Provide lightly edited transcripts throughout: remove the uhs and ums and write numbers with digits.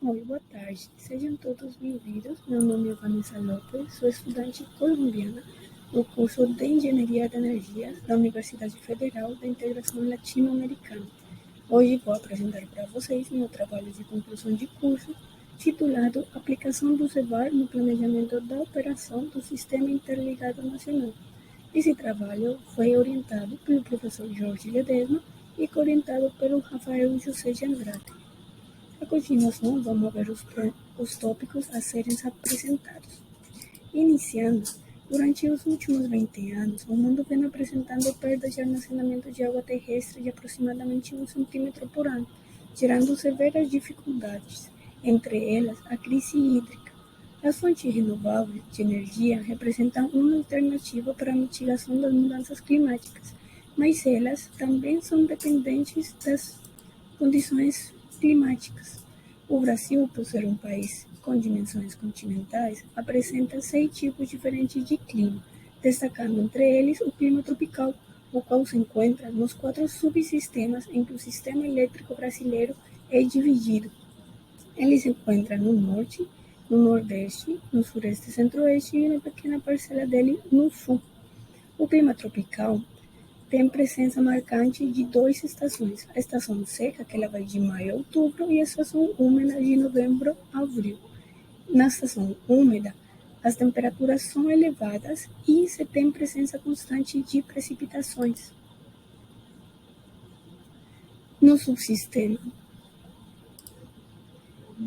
Oi, boa tarde. Sejam todos bem-vindos. Meu nome é Vanessa Lopes, sou estudante colombiana do curso de Engenharia de Energia da Universidade Federal da Integração Latino-Americana. Hoje vou apresentar para vocês meu trabalho de conclusão de curso, titulado Aplicação do CEVAR no Planejamento da Operação do Sistema Interligado Nacional. Esse trabalho foi orientado pelo professor Jorge Ledesma e coorientado pelo Rafael José de Andrade. A continuação, vamos ver os tópicos a serem apresentados. Iniciando, durante os últimos 20 anos, o mundo vem apresentando perdas de armazenamento de água terrestre de aproximadamente 1 centímetro por ano, gerando severas dificuldades, entre elas a crise hídrica. As fontes renováveis de energia representam uma alternativa para a mitigação das mudanças climáticas, mas elas também são dependentes das condições climáticas. O Brasil, por ser um país com dimensões continentais, apresenta 6 tipos diferentes de clima, destacando entre eles o clima tropical, o qual se encontra nos 4 subsistemas em que o sistema elétrico brasileiro é dividido. Ele se encontra no norte, no nordeste, no sureste e centro-oeste e uma pequena parcela dele no sul. O clima tropical tem presença marcante de 2 estações, a estação seca, que ela vai de maio a outubro, e a estação úmida de novembro a abril. Na estação úmida, as temperaturas são elevadas e se tem presença constante de precipitações. No subsistema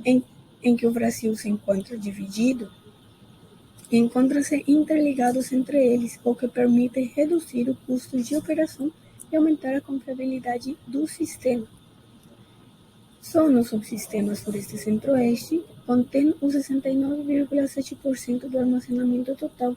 em que o Brasil se encontra dividido, encontram-se interligados entre eles, o que permite reduzir o custo de operação e aumentar a confiabilidade do sistema. Só no subsistema Sureste e Centro-Oeste contém o 69,7% do armazenamento total.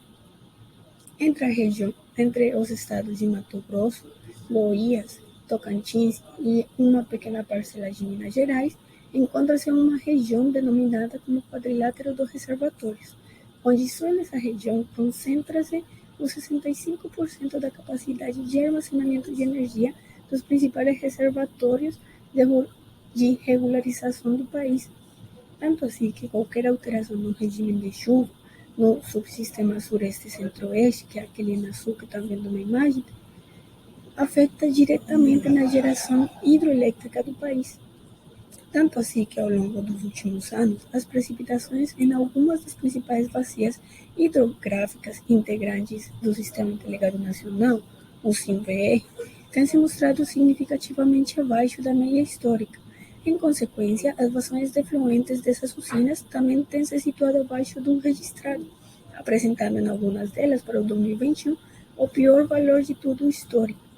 Entre os estados de Mato Grosso, Goiás, Tocantins e uma pequena parcela de Minas Gerais, encontra-se uma região denominada como quadrilátero dos reservatórios, onde só nessa região concentra-se os 65% da capacidade de armazenamento de energia dos principais reservatórios de regularização do país. Tanto assim que qualquer alteração no regime de chuva no subsistema Sureste e Centro-Oeste, que é aquele na sul que está vendo na imagem, afeta diretamente na geração hidroelétrica do país. Tanto assim que, ao longo dos últimos anos, as precipitações em algumas das principais bacias hidrográficas integrantes do Sistema Interligado Nacional, o SINVR, têm se mostrado significativamente abaixo da média histórica. Em consequência, as vazões de efluentes dessas usinas também têm se situado abaixo do registrado, apresentando em algumas delas, para o 2021, o pior valor de todo o histórico.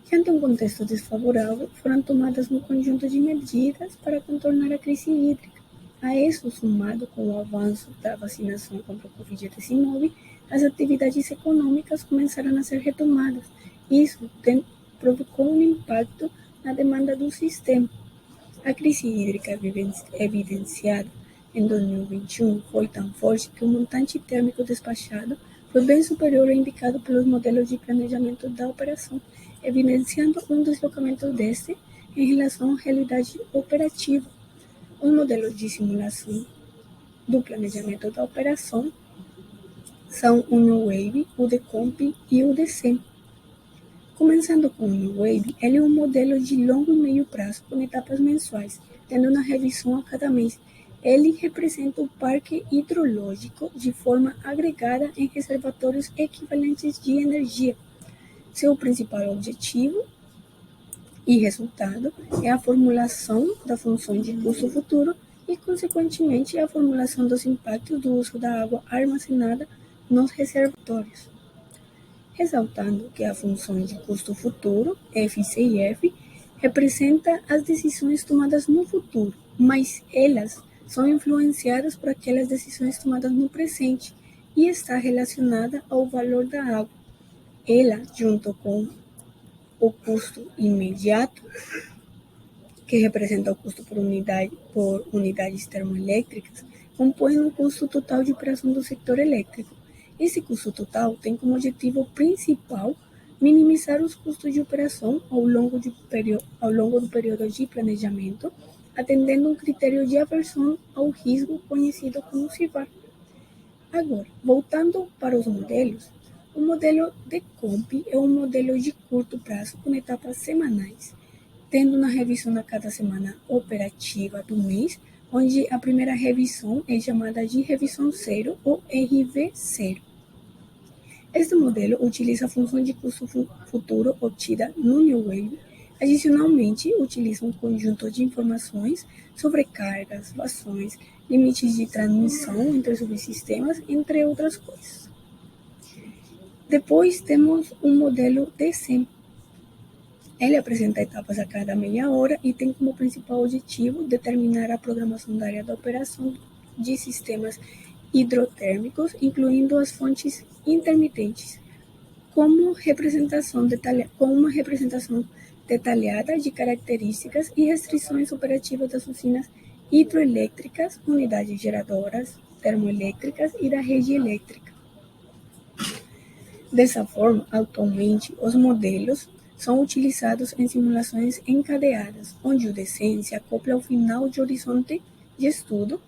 Diante um contexto desfavorável, foram tomadas um conjunto de medidas para contornar a crise hídrica. A isso, somado com o avanço da vacinação contra o Covid-19, as atividades econômicas começaram a ser retomadas. Isso provocou um impacto na demanda do sistema. A crise hídrica evidenciada em 2021 foi tão forte que o montante térmico despachado foi bem superior ao indicado pelos modelos de planejamento da operação, evidenciando um deslocamento deste em relação à realidade operativa. Os modelos de simulação do planejamento da operação são o New-Wave, o DECOMP e o DECEM. Começando com o New-Wave, ele é um modelo de longo e médio prazo com etapas mensuais, tendo uma revisão a cada mês. Ele representa o parque hidrológico de forma agregada em reservatórios equivalentes de energia. Seu principal objetivo e resultado é a formulação da função de custo futuro e, consequentemente, a formulação dos impactos do uso da água armazenada nos reservatórios. Ressaltando que a função de custo futuro, FCIF, representa as decisões tomadas no futuro, mas elas são influenciadas por aquelas decisões tomadas no presente e está relacionada ao valor da água. Ela, junto com o custo imediato, que representa o custo por unidades termoelétricas, compõe um custo total de operação do setor elétrico. Esse custo total tem como objetivo principal minimizar os custos de operação ao longo do período de planejamento, atendendo um critério de aversão ao risco conhecido como CIVAR. Agora, voltando para os modelos, o modelo DECOMP é um modelo de curto prazo com etapas semanais, tendo uma revisão a cada semana operativa do mês, onde a primeira revisão é chamada de revisão zero ou RV0. Este modelo utiliza a função de custo futuro obtida no New Wave. Adicionalmente, utiliza um conjunto de informações sobre cargas, vazões, limites de transmissão entre subsistemas, entre outras coisas. Depois temos um modelo DCEM. Ele apresenta etapas a cada meia hora e tem como principal objetivo determinar a programação da área da operação de sistemas hidrotérmicos, incluindo as fontes intermitentes, com uma representação detalhada de características e restrições operativas das usinas hidroelétricas, unidades geradoras, termoelétricas e da rede elétrica. Dessa forma, atualmente, os modelos são utilizados em simulações encadeadas, onde o DCEM se acopla ao final de horizonte de estudo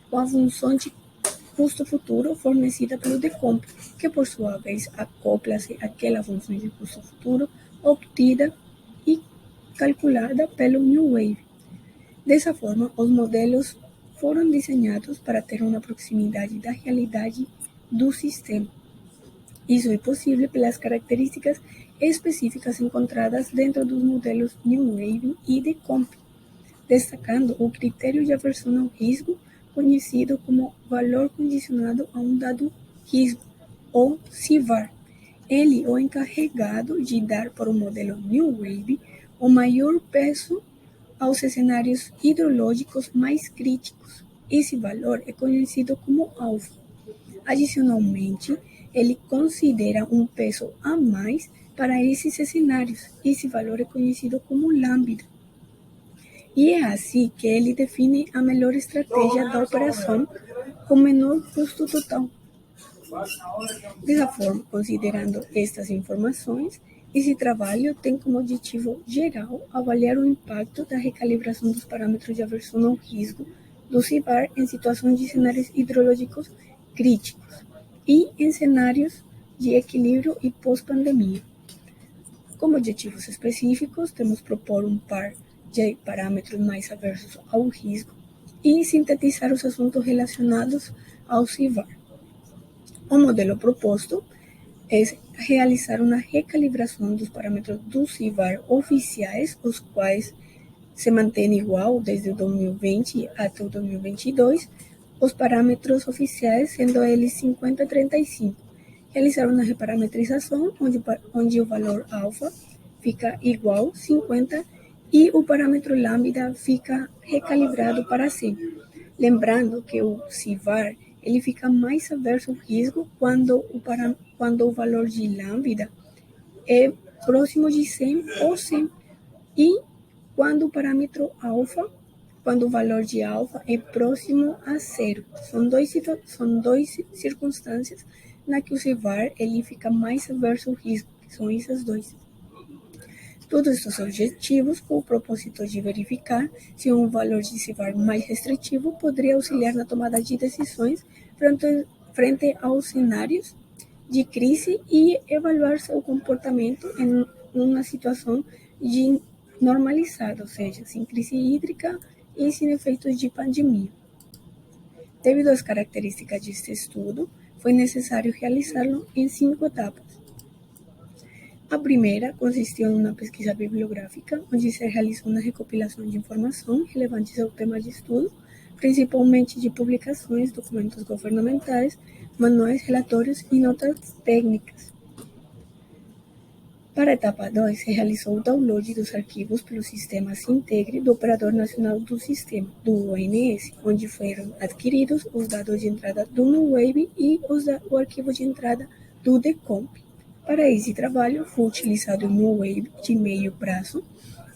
com a função de custo futuro fornecida pelo DECOMP, que por sua vez acopla-se àquela função de custo futuro obtida e calculada pelo New Wave. Dessa forma, os modelos foram desenhados para ter uma proximidade da realidade do sistema. Isso é possível pelas características específicas encontradas dentro dos modelos New Wave e DECOMP, destacando o critério de aversão ao risco, conhecido como valor condicionado a um dado risco, ou CIVAR. Ele é o encarregado de dar para o modelo New Wave o maior peso aos cenários hidrológicos mais críticos. Esse valor é conhecido como alfa. Adicionalmente, ele considera um peso a mais para esses cenários. Esse valor é conhecido como lambda. E é assim que ele define a melhor estratégia da operação com menor custo total. Dessa forma, considerando estas informações, esse trabalho tem como objetivo geral avaliar o impacto da recalibração dos parâmetros de aversão ao risco do CIVAR em situações de cenários hidrológicos críticos e em cenários de equilíbrio e pós-pandemia. Como objetivos específicos, temos propor um par de parâmetros mais aversos ao risco e sintetizar os assuntos relacionados ao CIVAR. O modelo proposto é realizar uma recalibração dos parâmetros do CIVAR oficiais, os quais se mantêm igual desde o 2020 até o 2022, os parâmetros oficiais sendo eles 50 e 35. Realizar uma reparametrização onde o valor alfa fica igual 50 e o parâmetro lambda fica recalibrado para 100. Lembrando que o CIVAR ele fica mais averso ao risco quando o valor de lambda é próximo de 100 ou 100 e quando o parâmetro alfa, quando o valor de alfa é próximo a zero. São duas circunstâncias na que o CIVAR ele fica mais averso ao risco, que são essas duas. Todos estes objetivos com o propósito de verificar se um valor de CIVAR mais restritivo poderia auxiliar na tomada de decisões frente aos cenários de crise e evaluar seu comportamento em uma situação de normalizada, ou seja, sem crise hídrica e sem efeitos de pandemia. Devido às características deste estudo, foi necessário realizá-lo em 5 etapas. A primeira consistiu em uma pesquisa bibliográfica, onde se realizou uma recopilação de informações relevantes ao tema de estudo, principalmente de publicações, documentos governamentais, manuais, relatórios e notas técnicas. Para a etapa 2, se realizou o download dos arquivos pelo sistema Sintegre do Operador Nacional do Sistema, do ONS, onde foram adquiridos os dados de entrada do New Wave e o arquivo de entrada do DECOMP. Para esse trabalho, foi utilizado o New Wave de meio prazo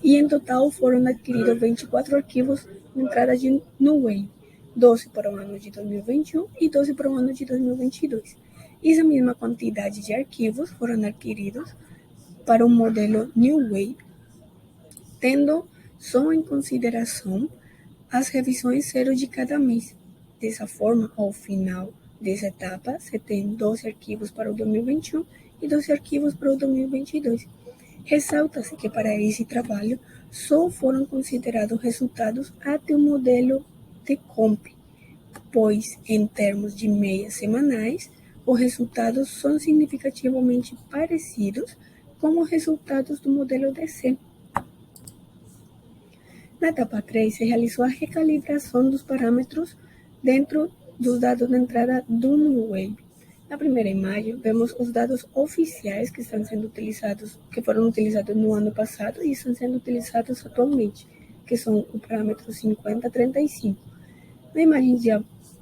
e, em total, foram adquiridos 24 arquivos de entrada de New Wave, 12 para o ano de 2021 e 12 para o ano de 2022. Essa mesma quantidade de arquivos foram adquiridos para o modelo New Wave, tendo só em consideração as revisões zero de cada mês. Dessa forma, ao final dessa etapa, você tem 12 arquivos para o 2021 e 12 arquivos para o 2022. Ressalta-se que para esse trabalho só foram considerados resultados até o modelo de comp, pois, em termos de meias semanais, os resultados são significativamente parecidos com os resultados do modelo DC. Na etapa 3, se realizou a recalibração dos parâmetros dentro dos dados de entrada do New Wave. Na primeira imagem, vemos os dados oficiais que estão sendo utilizados, que foram utilizados no ano passado e estão sendo utilizados atualmente, que são o parâmetro 50-35. Na imagem de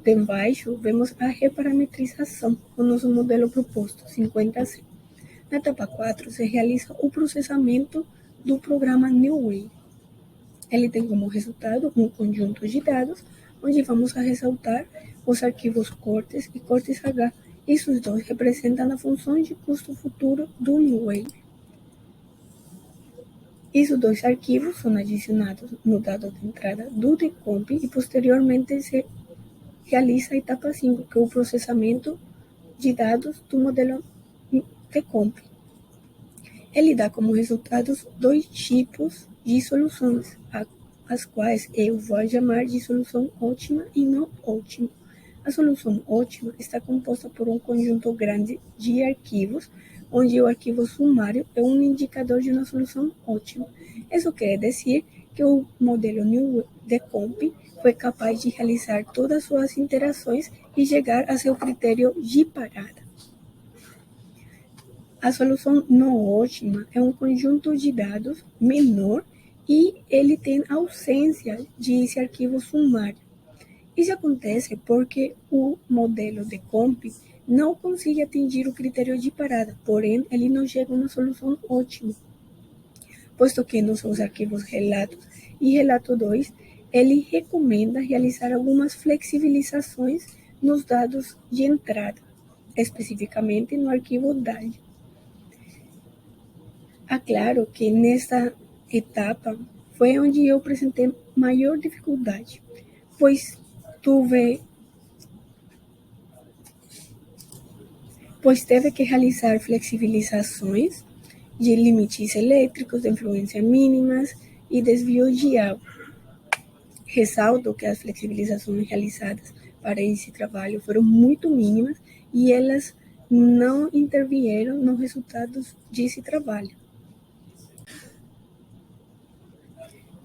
embaixo, vemos a reparametrização, o nosso modelo proposto, 50-100. Na etapa 4, se realiza o processamento do programa New Wave. Ele tem como resultado um conjunto de dados, onde vamos a ressaltar os arquivos cortes e cortes H. Esses dois representam a função de custo futuro do New Wave. Esses dois arquivos são adicionados no dado de entrada do decomp e posteriormente se realiza a etapa 5, que é o processamento de dados do modelo decomp. Ele dá como resultados dois tipos de soluções, as quais eu vou chamar de solução ótima e não ótima. A solução ótima está composta por um conjunto grande de arquivos, onde o arquivo sumário é um indicador de uma solução ótima. Isso quer dizer que o modelo New Decomp foi capaz de realizar todas as suas interações e chegar a seu critério de parada. A solução não ótima é um conjunto de dados menor e ele tem ausência desse arquivo sumário. Isso acontece porque o modelo de comp não consegue atingir o critério de parada, porém, ele não chega a uma solução ótima, posto que nos seus arquivos relatos e relato 2, ele recomenda realizar algumas flexibilizações nos dados de entrada, especificamente no arquivo DAL. Aclaro que nesta etapa foi onde eu apresentei maior dificuldade, pois teve que realizar flexibilizações de limites elétricos, de influência mínimas e desvio de água. Ressalto que as flexibilizações realizadas para esse trabalho foram muito mínimas e elas não intervieram nos resultados desse trabalho.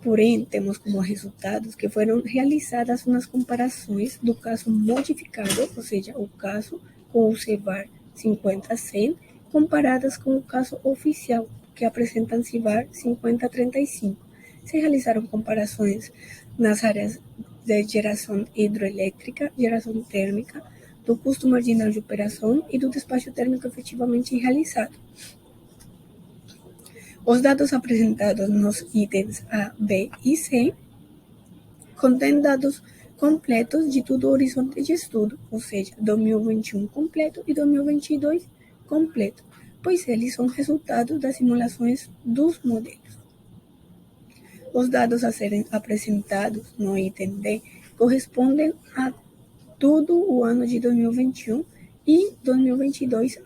Porém, temos como resultados que foram realizadas umas comparações do caso modificado, ou seja, o caso com o CVAR 50-100, comparadas com o caso oficial, que apresentam CVAR 50-35. Se realizaram comparações nas áreas de geração hidroelétrica, geração térmica, do custo marginal de operação e do despacho térmico efetivamente realizado. Os dados apresentados nos itens A, B e C contêm dados completos de todo o horizonte de estudo, ou seja, 2021 completo e 2022 completo, pois eles são resultados das simulações dos modelos. Os dados a serem apresentados no item D correspondem a todo o ano de 2021 e 2022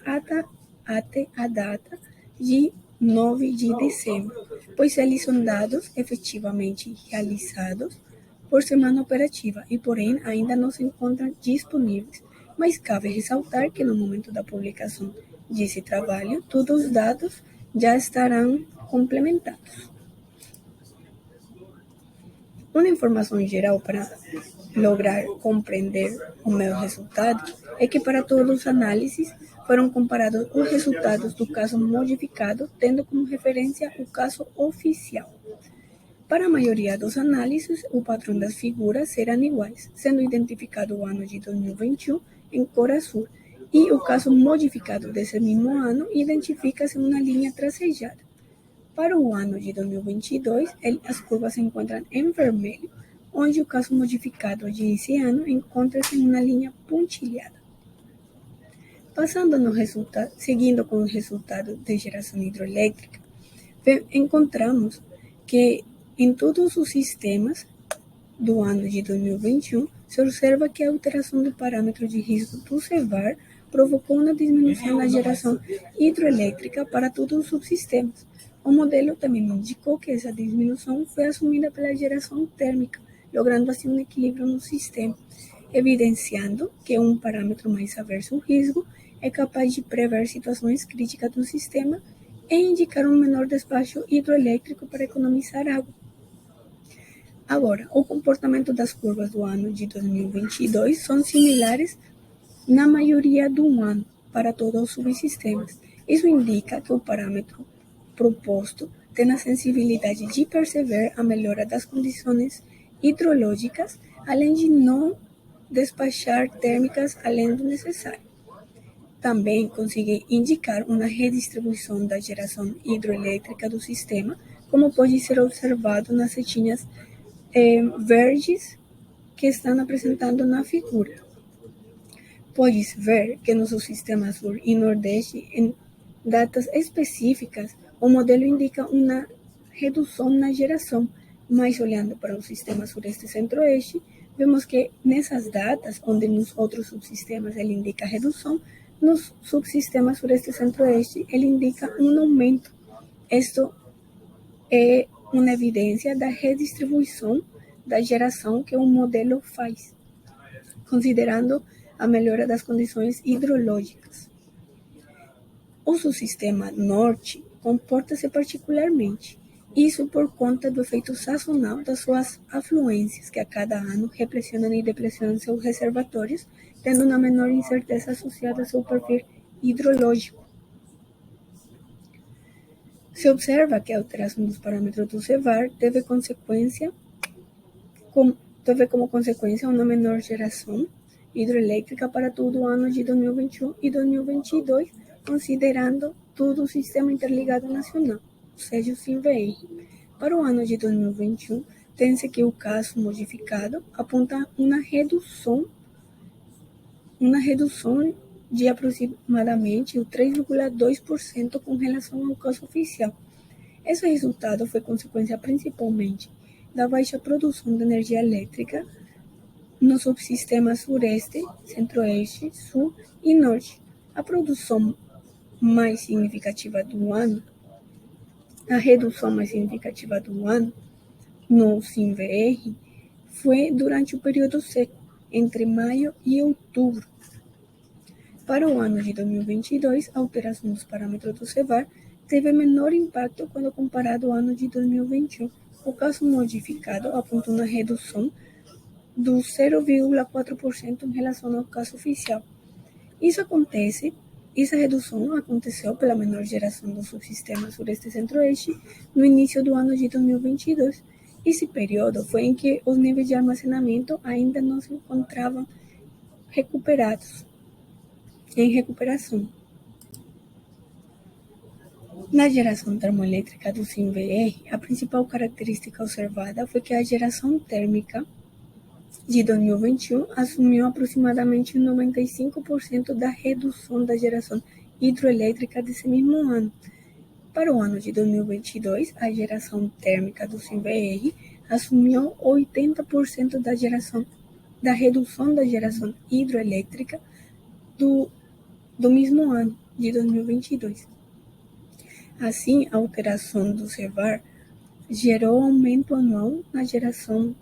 até a data de 9 de dezembro, pois eles são dados efetivamente realizados por semana operativa e, porém, ainda não se encontram disponíveis. Mas cabe ressaltar que no momento da publicação desse trabalho, todos os dados já estarão complementados. Uma informação geral para lograr compreender o meu resultado é que para todos os análises foram comparados os resultados do caso modificado, tendo como referência o caso oficial. Para a maioria dos análises, o padrão das figuras serão iguais, sendo identificado o ano de 2021 em cor azul, e o caso modificado desse mesmo ano identifica-se uma linha tracejada. Para o ano de 2022, as curvas se encontram em vermelho, onde o caso modificado de esse ano encontra-se em uma linha pontilhada. Seguindo com o resultado de geração hidroelétrica, encontramos que em todos os sistemas do ano de 2021, se observa que a alteração do parâmetro de risco do CEVAR provocou uma diminuição na geração hidroelétrica para todos os subsistemas. O modelo também indicou que essa diminuição foi assumida pela geração térmica, logrando assim um equilíbrio no sistema, evidenciando que um parâmetro mais averso ao risco é capaz de prever situações críticas do sistema e indicar um menor despacho hidroelétrico para economizar água. Agora, o comportamento das curvas do ano de 2022 são similares na maioria do ano para todos os subsistemas. Isso indica que o parâmetro proposto tem a sensibilidade de perceber a melhora das condições hidrológicas, além de não despachar térmicas além do necessário. Também consegue indicar uma redistribuição da geração hidroelétrica do sistema, como pode ser observado nas setinhas verdes que estão apresentando na figura. Pode-se ver que no sistema sul e nordeste, em datas específicas, o modelo indica uma redução na geração, mas olhando para o sistema sureste e centro-oeste, vemos que nessas datas, onde nos outros subsistemas ele indica redução, nos subsistemas sureste e centro-oeste ele indica um aumento. Isto é uma evidência da redistribuição da geração que o modelo faz, considerando a melhora das condições hidrológicas. O subsistema norte comporta-se particularmente, isso por conta do efeito sazonal das suas afluências, que a cada ano repressionam e depressionam seus reservatórios, tendo uma menor incerteza associada ao seu perfil hidrológico. Se observa que a alteração dos parâmetros do CEVAR teve como consequência uma menor geração hidroelétrica para todo o ano de 2021 e 2022, considerando todo o Sistema Interligado Nacional, ou seja, o SINVR. Para o ano de 2021, tem-se que o caso modificado aponta uma redução de aproximadamente 3,2% com relação ao caso oficial. Esse resultado foi consequência principalmente da baixa produção de energia elétrica nos subsistemas sureste, centro-oeste, sul e norte. A produção mais significativa do ano, a redução mais significativa do ano no SINVR foi durante o período seco, entre maio e outubro. Para o ano de 2022, a alteração dos parâmetros do CEVAR teve menor impacto quando comparado ao ano de 2021. O caso modificado apontou uma redução do 0,4% em relação ao caso oficial. Essa redução aconteceu pela menor geração do subsistema sureste e centro-oeste no início do ano de 2022. Esse período foi em que os níveis de armazenamento ainda não se encontravam em recuperação. Na geração termoelétrica do SINVR, a principal característica observada foi que a geração térmica de 2021 assumiu aproximadamente 95% da redução da geração hidroelétrica desse mesmo ano. Para o ano de 2022, a geração térmica do SINVR assumiu 80% da redução da geração hidroelétrica do mesmo ano, de 2022. Assim, a alteração do CEVAR gerou aumento anual na geração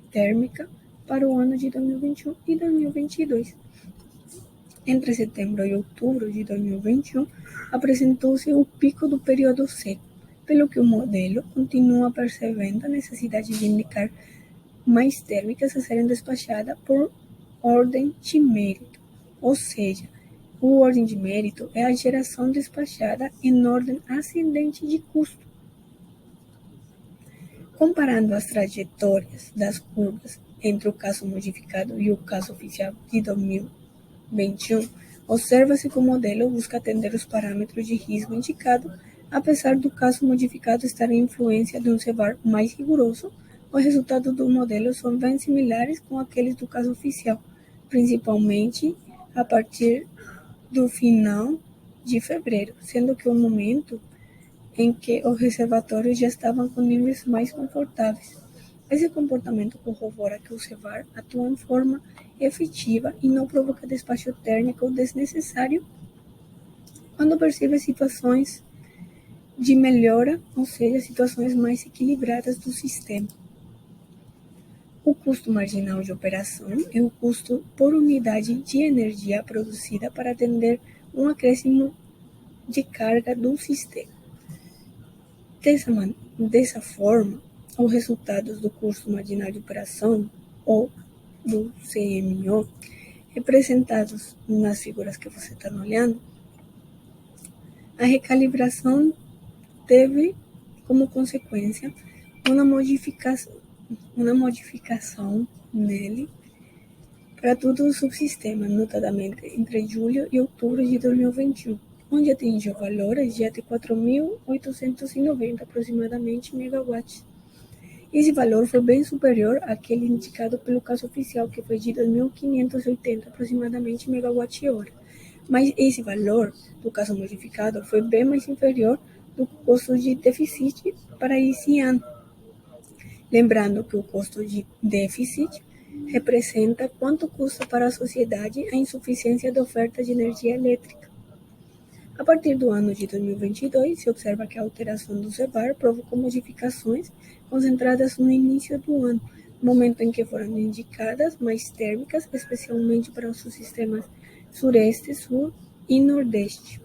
térmica para o ano de 2021 e 2022. Entre setembro e outubro de 2021, apresentou-se o pico do período seco, pelo que o modelo continua percebendo a necessidade de indicar mais térmicas a serem despachadas por ordem de mérito, ou seja, o ordem de mérito é a geração despachada em ordem ascendente de custo. Comparando as trajetórias das curvas entre o caso modificado e o caso oficial de 2021, observa-se que o modelo busca atender os parâmetros de risco indicados, apesar do caso modificado estar em influência de um CEVAR mais rigoroso. Os resultados do modelo são bem similares com aqueles do caso oficial, principalmente a partir do final de fevereiro, sendo que o momento em que os reservatórios já estavam com níveis mais confortáveis. Esse comportamento corrobora que o CEVAR atua em forma efetiva e não provoca despacho térmico desnecessário quando percebe situações de melhora, ou seja, situações mais equilibradas do sistema. O custo marginal de operação é o custo por unidade de energia produzida para atender um acréscimo de carga do sistema. Dessa forma, os resultados do custo marginal de operação, ou do CMO, representados nas figuras que você está olhando, a recalibração teve como consequência uma modificação nele para todo o subsistema, notadamente entre julho e outubro de 2021, onde atingiu valores de até 4.890 aproximadamente megawatts. Esse valor foi bem superior àquele indicado pelo caso oficial, que foi de 2.580 aproximadamente megawatt-hora. Mas esse valor do caso modificado foi bem mais inferior do custo de déficit para esse ano. Lembrando que o custo de déficit representa quanto custa para a sociedade a insuficiência da oferta de energia elétrica. A partir do ano de 2022, se observa que a alteração do CEVAR provocou modificações concentradas no início do ano, momento em que foram indicadas mais térmicas, especialmente para os sistemas Sureste, Sul e Nordeste.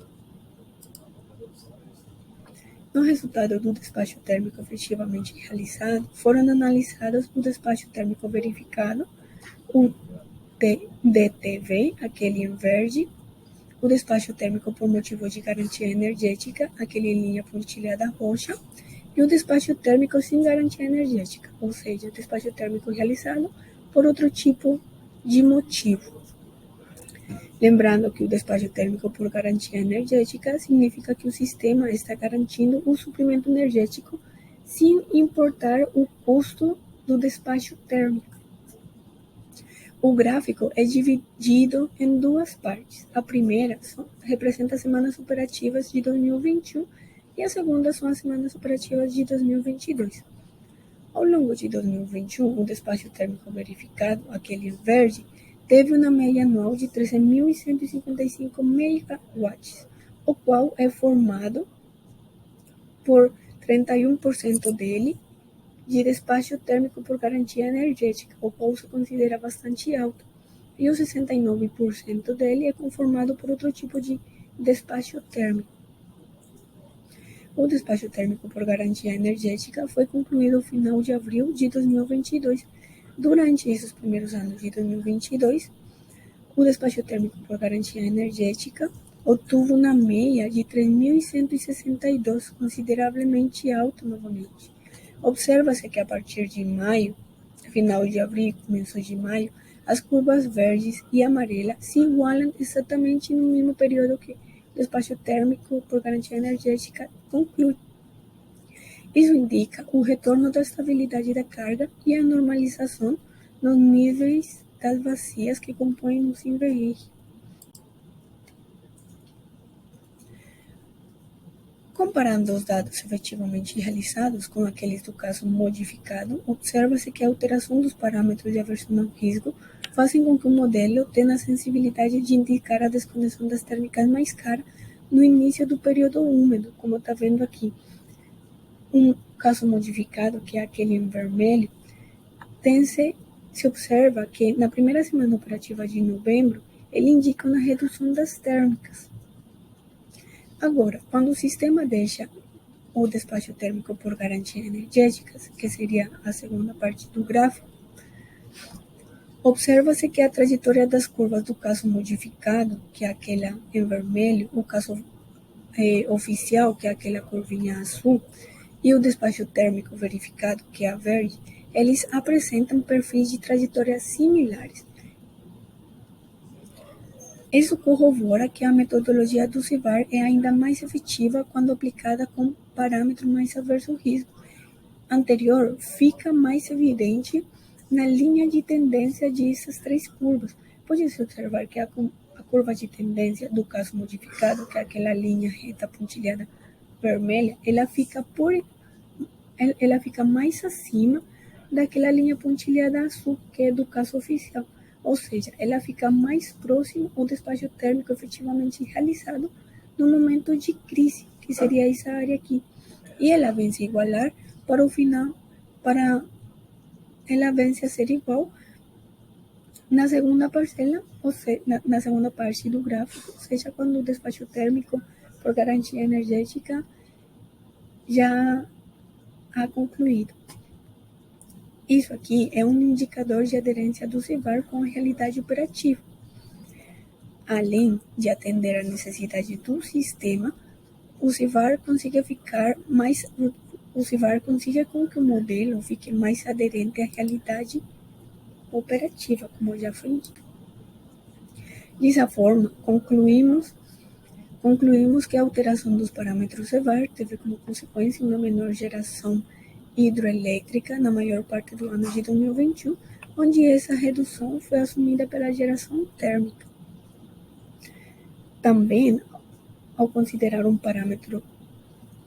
No resultado do despacho térmico efetivamente realizado, foram analisados o despacho térmico verificado, o DTV, aquele em verde, o despacho térmico por motivo de garantia energética, aquele em linha pontilhada roxa, e o despacho térmico sem garantia energética, ou seja, o despacho térmico realizado por outro tipo de motivo. Lembrando que o despacho térmico por garantia energética significa que o sistema está garantindo o suprimento energético sem importar o custo do despacho térmico. O gráfico é dividido em duas partes. A primeira representa as semanas operativas de 2021 e a segunda são as semanas operativas de 2022. Ao longo de 2021, o despacho térmico verificado, aquele em verde, teve uma média anual de 13.155 megawatts, o qual é formado por 31% dele de despacho térmico por garantia energética, o qual se considera bastante alto, e os 69% dele é conformado por outro tipo de despacho térmico. O despacho térmico por garantia energética foi concluído no final de abril de 2022. Durante esses primeiros anos de 2022, o despacho térmico por garantia energética obteve uma média de 3.162, consideravelmente alto novamente. Observa-se que a partir de maio, final de abril e começo de maio, as curvas verdes e amarelas se igualam exatamente no mesmo período que o despacho térmico por garantia energética conclui. Isso indica o retorno da estabilidade da carga e a normalização nos níveis das bacias que compõem o SINVER. Comparando os dados efetivamente realizados com aqueles do caso modificado, observa-se que a alteração dos parâmetros de aversão ao risco fazem com que o modelo tenha a sensibilidade de indicar a desconexão das térmicas mais caras no início do período úmido, como está vendo aqui. Um caso modificado, que é aquele em vermelho, se observa que na primeira semana operativa de novembro, ele indica uma redução das térmicas. Agora, quando o sistema deixa o despacho térmico por garantia energética, que seria a segunda parte do gráfico, observa-se que a trajetória das curvas do caso modificado, que é aquela em vermelho, o caso oficial, que é aquela curvinha azul, e o despacho térmico verificado, que é a verde, eles apresentam perfis de trajetórias similares. Isso corrobora que a metodologia do CEVAR é ainda mais efetiva quando aplicada com parâmetro mais adverso ao risco. Anterior fica mais evidente na linha de tendência dessas três curvas. Pode-se observar que a curva de tendência do caso modificado, que é aquela linha reta pontilhada vermelha, ela fica mais acima daquela linha pontilhada azul, que é do caso oficial. Ou seja, ela fica mais próxima ao despacho térmico efetivamente realizado no momento de crise, que seria essa área aqui. E ela vem se igualar para o final, ela vem a ser igual na segunda parcela, ou seja, na segunda parte do gráfico, ou seja, quando o despacho térmico por garantia energética já ha concluído. Isso aqui é um indicador de aderência do CIVAR com a realidade operativa. Além de atender à necessidade do sistema, o CIVAR consiga com que o modelo fique mais aderente à realidade operativa, como já foi dito. Dessa forma, concluímos que a alteração dos parâmetros CIVAR teve como consequência uma menor geração hidroelétrica na maior parte do ano de 2021, onde essa redução foi assumida pela geração térmica. Também, ao considerar um parâmetro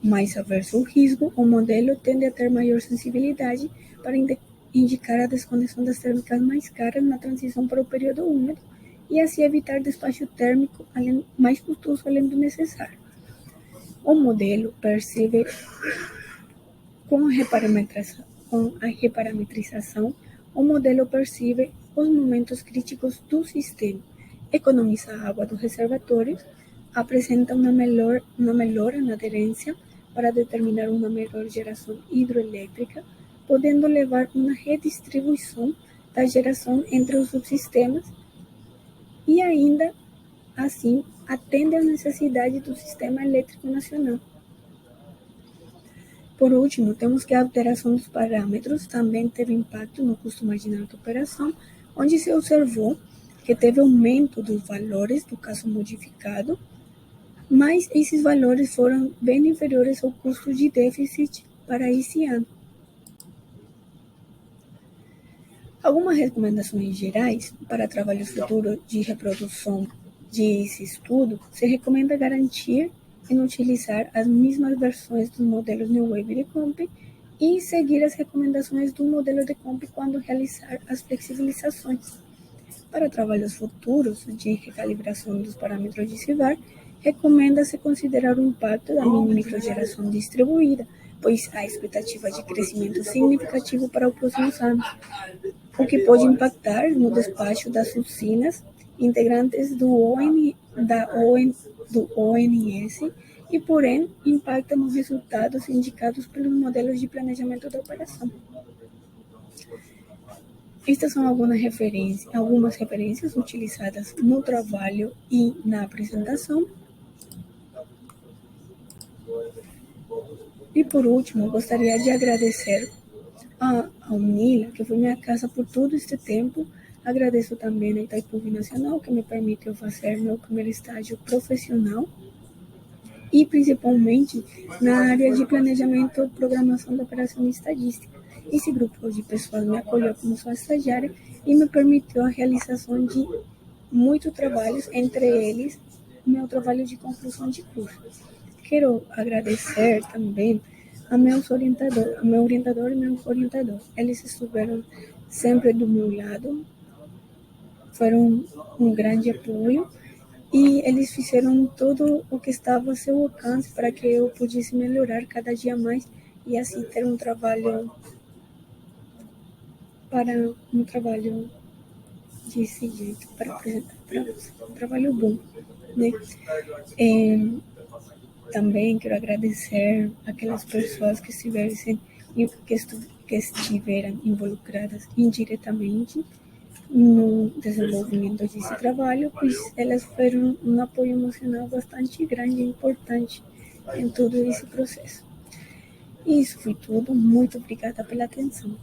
mais averso ao risco, o modelo tende a ter maior sensibilidade para indicar a desconexão das térmicas mais caras na transição para o período úmido e assim evitar despacho térmico mais custoso além do necessário. O modelo percebe com a reparametrização, o modelo percebe os momentos críticos do sistema, economiza a água dos reservatórios, apresenta uma melhora na aderência para determinar uma melhor geração hidroelétrica, podendo levar uma redistribuição da geração entre os subsistemas e ainda assim atende às necessidades do sistema elétrico nacional. Por último, temos que a alteração dos parâmetros também teve impacto no custo marginal da operação, onde se observou que teve aumento dos valores do caso modificado, mas esses valores foram bem inferiores ao custo de déficit para esse ano. Algumas recomendações gerais para trabalhos futuros de reprodução desse estudo, se recomenda garantir em utilizar as mesmas versões dos modelos New Wave de Comp e seguir as recomendações do modelo de Comp quando realizar as flexibilizações. Para trabalhos futuros de recalibração dos parâmetros de CIVAR, recomenda-se considerar o impacto da mini microgeração distribuída, pois há expectativa de crescimento significativo para os próximos anos, o que pode impactar no despacho das usinas integrantes do ONS e, porém, impacta nos resultados indicados pelos modelos de planejamento da operação. Estas são algumas referências utilizadas no trabalho e na apresentação. E, por último, gostaria de agradecer ao Nila, que foi minha casa por todo este tempo. Agradeço também a Itaipu Nacional, que me permitiu fazer meu primeiro estágio profissional e principalmente na área de planejamento e programação da operação estadística. Esse grupo de pessoas me acolheu como sua estagiária e me permitiu a realização de muitos trabalhos, entre eles meu trabalho de conclusão de curso. Quero agradecer também a meu orientador e meu orientador. Eles estiveram sempre do meu lado, foram um grande apoio e eles fizeram tudo o que estava a seu alcance para que eu pudesse melhorar cada dia mais e assim ter um trabalho desse jeito para apresentar para você, um trabalho bom, né? Também quero agradecer aquelas pessoas que estiveram involucradas indiretamente no desenvolvimento desse trabalho, pois elas foram um apoio emocional bastante grande e importante em todo esse processo. E isso foi tudo. Muito obrigada pela atenção.